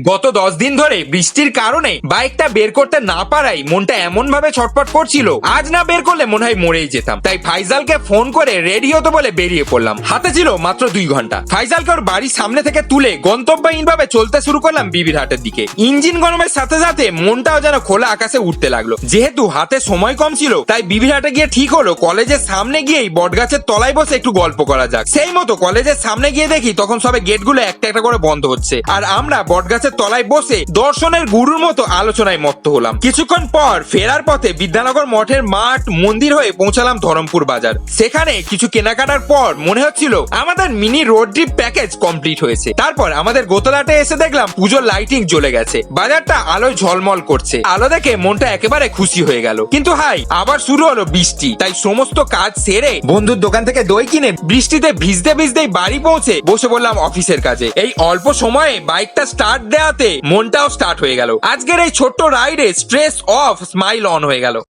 গত 10 দিন ধরে বৃষ্টির কারণে বাইকটা বের করতে না পারাই মনটা এমন ভাবে ছটফট করছিল, আজ না বের করলে মনে হয় মরেই যেতাম। তাই ফাইজালকে ফোন করে রেডি হতে বলে বেরিয়ে পড়লাম। হাতে ছিল মাত্র 2 ঘন্টা। ফাইজালকে ওর বাড়ির সামনে থেকে তুলে গন্তব্যহীন ভাবে চলতে শুরু করলাম বিবির হাটের দিকে। ইঞ্জিন গরমের সাথে সাথে মনটাও যেন খোলা আকাশে উঠতে লাগলো। যেহেতু হাতে সময় কম ছিল তাই বিবির হাটে গিয়ে ঠিক হলো কলেজের সামনে গিয়েই বটগাছের তলায় বসে একটু গল্প করা যাক। সেই মতো কলেজের সামনে গিয়ে দেখি তখন সবে গেটগুলো একটা একটা করে বন্ধ হচ্ছে, আর আমরা বটগাছের তলায় বসে দর্শনের গুরুর মতো আলোচনায় মত্ত হলাম। কিছুক্ষণ পর ফেরার পথে বিদ্যানগর মঠের মাঠ মন্দির হয়ে পৌঁছালাম ধরমপুর বাজার। সেখানে কিছু কেনাকাটার পর মনে হচ্ছিল আমাদের mini road trip package complete হয়েছে। তারপর আমাদের গোতলাটে এসে দেখলাম পুজোর লাইটিং জ্বলে গেছে, বাজারটা আলোয় ঝলমল করছে। আলো দেখে মনটা একেবারে খুশি হয়ে গেল। কিন্তু হাই, আবার শুরু হলো বৃষ্টি। তাই সমস্ত কাজ সেরে বন্ধুর দোকান থেকে দই কিনে বৃষ্টিতে ভিজতে ভিজতেই বাড়ি পৌঁছে বসে বললাম অফিসের কাজে। এই অল্প সময়ে বাইকটা স্টার্ট দেওয়াতে মনটাও স্টার্ট হয়ে গেল। আজকের এই ছোট্ট রাইডে স্ট্রেস অফ, স্মাইল অন হয়ে গেল।